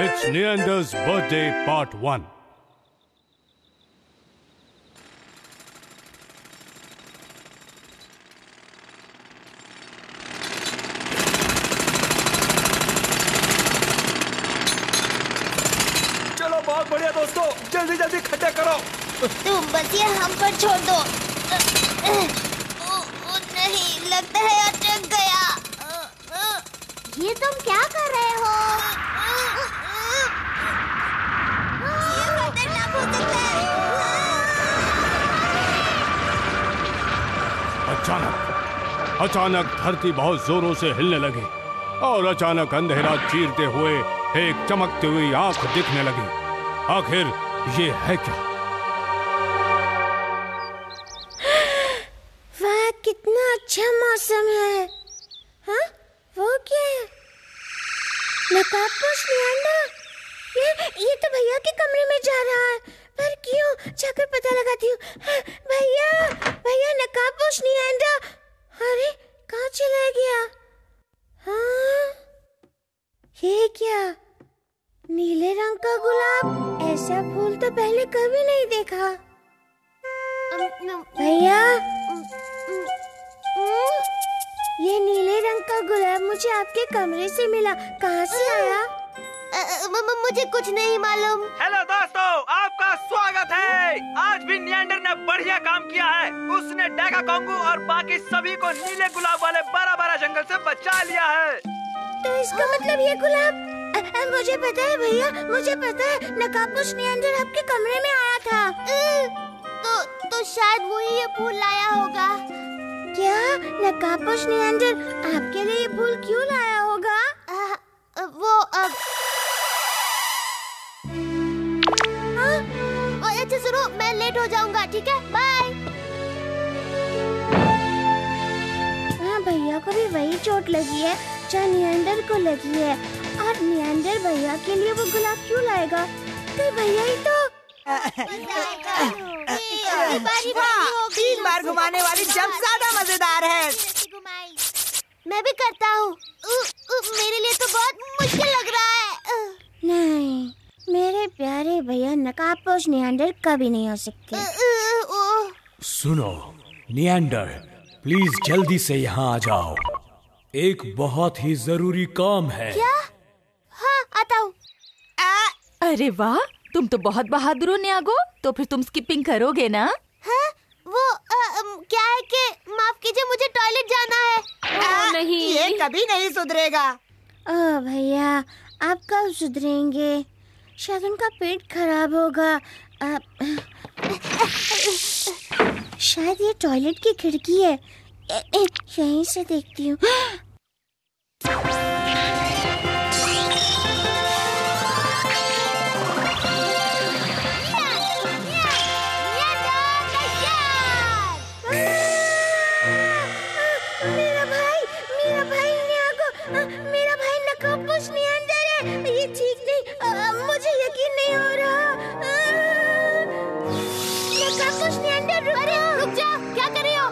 It's Neander's birthday part 1. चलो बहुत बढ़िया दोस्तों, जल्दी जल्दी खड्डे करो। तुम बस ये हम पर छोड़ दो। नहीं, लगता है अटक गया। ये तुम क्या कर रहे हो? ये खतरनाक हो सकता है। अचानक धरती बहुत जोरों से हिलने लगी और अचानक अंधेरा चीरते हुए एक चमकती हुई आंख दिखने लगी। आखिर ये है क्या? वाह, कितना अच्छा मौसम है। हाँ, वो क्या है? नकाबपोश नियांडर। ये तो भैया के कमरे में जा रहा है। पर क्यों? जाकर पता लगाती हूँ। हाँ, भैया नकाबपोश नियांडर। अरे, कहाँ चला गया? हाँ, ये क्या? नीले रंग का गुलाब। ऐसा फूल तो पहले कभी नहीं देखा। भैया, ये नीले रंग का गुलाब मुझे आपके कमरे से मिला। कहाँ से आया? मुझे कुछ नहीं मालूम। हेलो दोस्तों, आपका स्वागत है। आज भी नियांडर ने बढ़िया काम किया है। उसने डेगा कोंगू और बाकी सभी को नीले गुलाब वाले बड़ा जंगल से बचा लिया है। तो इसका मतलब ये गुलाब मुझे पता है भैया, मुझे पता है। नकाबपोश नियांडर आपके कमरे में आया था। तो शायद वही ये फूल लाया होगा। क्या? नकाबपोश नियांडर आपके लिए ये फूल क्यों लाया होगा? अच्छा सुनो, मैं लेट हो जाऊंगा, ठीक है? बाय। हाँ, भैया को भी वही चोट लगी है जो नियांडर को लगी है। और नियांडर भैया के लिए वो गुलाब क्यों लाएगा? तो भैया ही तो 3 बार घुमाने वाली जंप ज्यादा मजेदार है। मैं भी करता हूँ। मेरे लिए तो बहुत मुश्किल लग रहा है। नहीं, मेरे प्यारे भैया नकाबपोश नियांडर कभी नहीं हो सकते। सुनो नियांडर, प्लीज जल्दी से यहाँ आ जाओ। एक बहुत ही जरूरी काम है। क्या? हाँ, आता हूँ। अरे वाह, तुम तो बहुत बहादुर हो न्यागो। तो फिर तुम स्किपिंग करोगे ना? हाँ, वो क्या है कि माफ कीजिए, मुझे टॉयलेट जाना है। नहीं, ये कभी नहीं सुधरेगा। भैया, आप कब सुधरेंगे? शायद उनका पेट खराब होगा। शायद ये टॉयलेट की खिड़की है। यहीं से देखती हूँ। मेरा भाई नकाबपोश नियांडर है। ये ठीक नहीं, मुझे यकीन नहीं हो रहा। नकाबपोश नियांडर, रुक जा, क्या कर रही हो?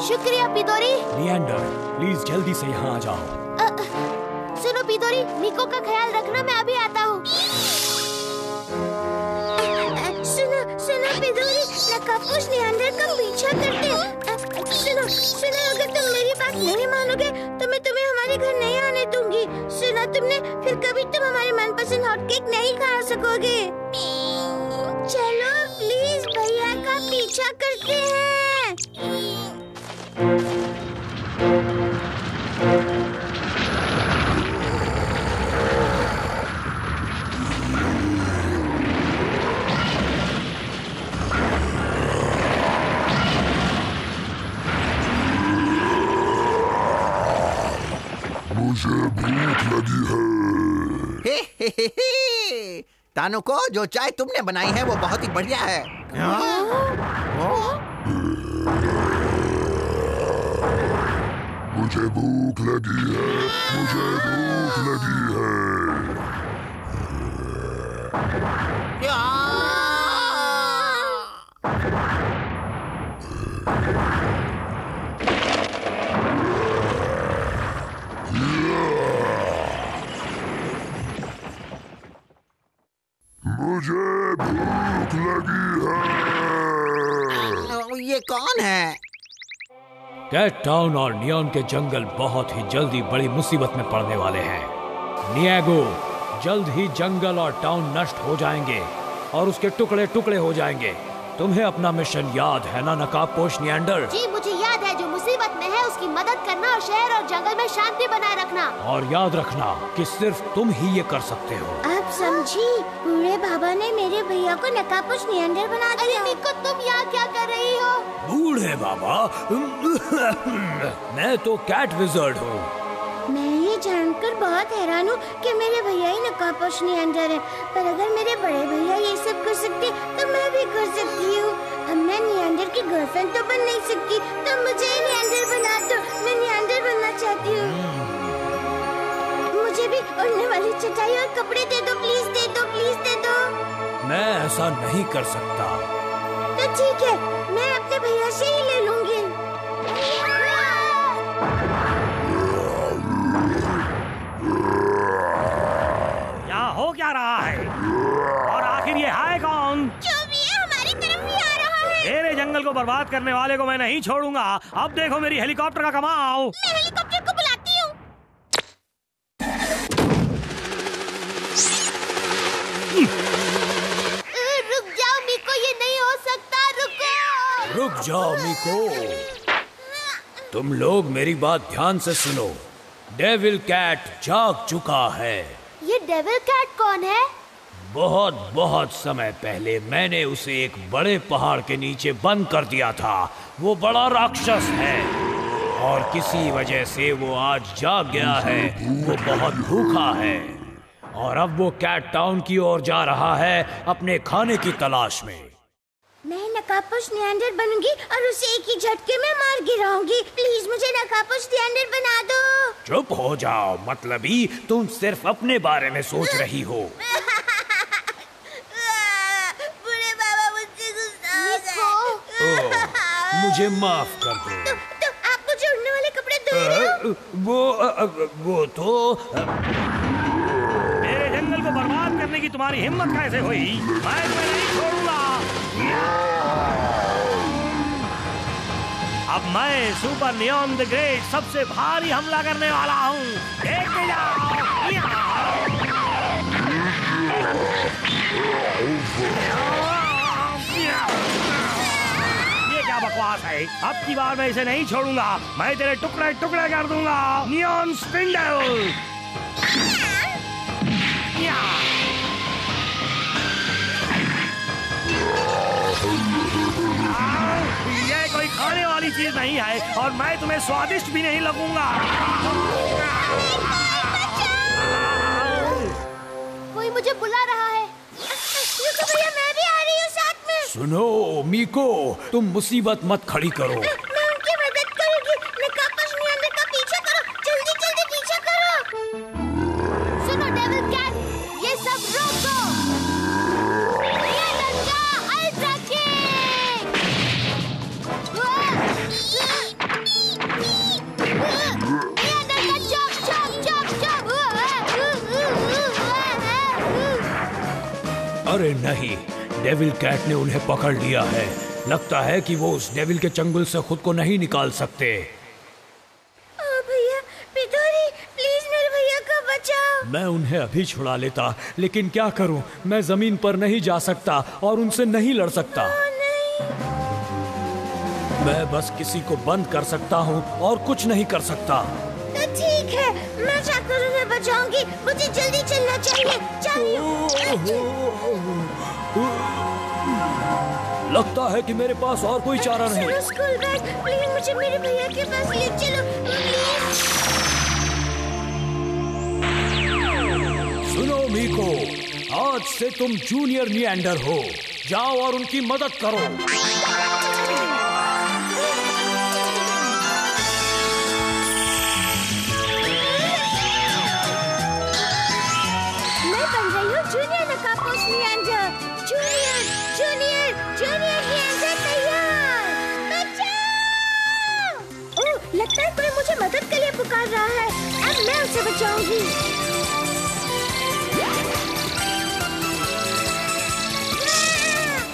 शुक्रिया पिदोरी। नियांडर, प्लीज जल्दी से यहाँ आ जाओ। सुनो पिदोरी, निको का ख्याल रखना, मैं अभी आता हूँ। सुनो पिदोरी, नकाबपोश नियांडर का पीछा करते हैं। सुनो, अगर तुम मेरी बात नहीं मानोगे तो मैं तुम्हें हमारे घर नहीं आने दूंगी। सुना तुमने? फिर कभी तुम हमारे मनपसंद हॉटकेक नहीं खा सकोगे। चलो प्लीज, भैया का पीछा करते हैं। मुझे भूख लगी है। तानो को जो चाय तुमने बनाई है वो बहुत ही बढ़िया है। मुझे भूख लगी है, मुझे भूख लगी है। भूख लगी है। ये कौन है? कैट टाउन और नियॉन के जंगल बहुत ही जल्दी बड़ी मुसीबत में पड़ने वाले हैं। नियागो, जल्द ही जंगल और टाउन नष्ट हो जाएंगे और उसके टुकड़े टुकड़े हो जाएंगे। तुम्हें अपना मिशन याद है ना नकाबपोश नियंडर? जी मुझे याद है, जो मुसीबत में है उसकी मदद करना और शहर और जंगल में शांति बनाए रखना। और याद रखना कि सिर्फ तुम ही ये कर सकते हो। आप समझी, बूढ़े बाबा ने मेरे भैया को नकाबपोश नियंडर बना दिया। अरे मिको, तुम यहाँ क्या कर रही हो? बूढ़े बाबा? मैं तो कैट विज़र्ड हूँ। मैं ये जानकर बहुत हैरान हूँ कि मेरे भैया ही नकाबपोश नियंडर है। पर अगर मेरे बड़े भैया ये सब कर सकते तो मैं भी कर सकती हूँ। अब मैं नियंडर की गर्लफ्रेंड तो बन नहीं सकती, तो मुझे ही नियंडर बना दो। मैं नियंडर बनना चाहती हूँ। मुझे भी उड़ने वाली चटाई और कपड़े दे दो, प्लीज दे दो, प्लीज दे दो। मैं ऐसा नहीं कर सकता। तो ठीक है, मैं अपने भैया से ही ले लूंगी। हो क्या रहा है? और आखिर ये है कौन? जो भी है हमारी तरफ ही आ रहा है। तेरे जंगल को बर्बाद करने वाले को मैं नहीं छोड़ूंगा। अब देखो मेरी हेलीकॉप्टर का कमाल। मैं हेलीकॉप्टर को बुलाती हूँ। रुक जाओ मिको, ये नहीं हो सकता, रुको। रुक जाओ मिको। तुम लोग मेरी बात ध्यान से सुनो। डेविल कैट जाग चुका है। ये डेविल कैट कौन है? बहुत बहुत समय पहले मैंने उसे एक बड़े पहाड़ के नीचे बंद कर दिया था। वो बड़ा राक्षस है और किसी वजह से वो आज जाग गया है। वो बहुत भूखा है और अब वो कैट टाउन की ओर जा रहा है अपने खाने की तलाश में। मैं नकाबपोश नियंडर बनूंगी और उसे एक ही झटके में मार गिराऊंगी। प्लीज मुझे नकाबपोश नियंडर बना दो। चुप हो जाओ, मतलबी, तुम सिर्फ अपने बारे में सोच रही हो। बूढ़े बाबा मुझसे गुस्सा हो गए। मुझे माफ कर दो। तो आप मुझे उड़ने वाले कपड़े दे रहे हो? वो तो मेरे जंगल को बर्बाद करने की तुम्हारी हिम्मत कैसे हुई? मैं तुम्हें नहीं छोड़ूंगा। अब मैं सुपर नियॉन द ग्रेट सबसे भारी हमला करने वाला हूँ। देखते जाओ। ये क्या बकवास है? अब की बार मैं इसे नहीं छोड़ूंगा। मैं तेरे टुकड़े टुकड़े कर दूंगा। Neon spindle. ये कोई खाने वाली चीज नहीं है और मैं तुम्हें स्वादिष्ट भी नहीं लगूंगा। कोई मुझे बुला रहा है। रुको भैया, मैं भी आ रही हूँ साथ में। सुनो मीको, तुम मुसीबत मत खड़ी करो। मैं उनकी मदद करूंगी। नकाबपोश नियंडर का पीछा करो, जल्दी जल्दी पीछा करो। सुनो डेविल कैट, ये सब रोको। नियंडर का अल्ट्रा किक। नियंडर का चॉप चॉप चॉप चॉप। अरे नहीं, डेविल कैट ने उन्हें पकड़ लिया है। लगता है कि वो उस डेविल के चंगुल से खुद को नहीं निकाल सकते। भैया, पितौरी, प्लीज मेरे भैया को बचाओ। मैं उन्हें अभी छुड़ा लेता, लेकिन क्या करूं? मैं जमीन पर नहीं जा सकता और उनसे नहीं लड़ सकता। मैं बस किसी को बंद कर सकता हूं और कुछ नहीं कर सकता। तो ठीक है, मैं जाकर उन्हें बचाऊंगी। मुझे जल्दी चलना चाहिए। लगता है कि मेरे पास और कोई चारा नहीं। स्कूल बैग, प्लीज मुझे मेरे भैया के पास ले चलो, प्लीज। सुनो मीको, आज से तुम जूनियर नियंडर हो। जाओ और उनकी मदद करो। मैं बन रही हूँ जूनियर नकाबपोश नियंडर। जूनियर जूनियर जूनियर नियंडर तैयार। बचाओ! ओह, लगता है कोई मुझे मदद के लिए पुकार रहा है। अब मैं उसे बचाऊंगी।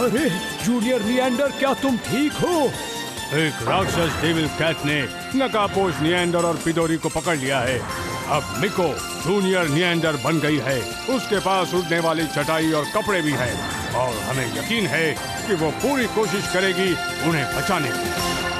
अरे जूनियर लिएंडर, क्या तुम ठीक हो? एक राक्षस डेविल कैट ने नकाबपोश निएंडर और पिदोरी को पकड़ लिया है। अब मिको जूनियर निएंडर बन गई है। उसके पास उड़ने वाली चटाई और कपड़े भी हैं और हमें यकीन है कि वो पूरी कोशिश करेगी उन्हें बचाने की।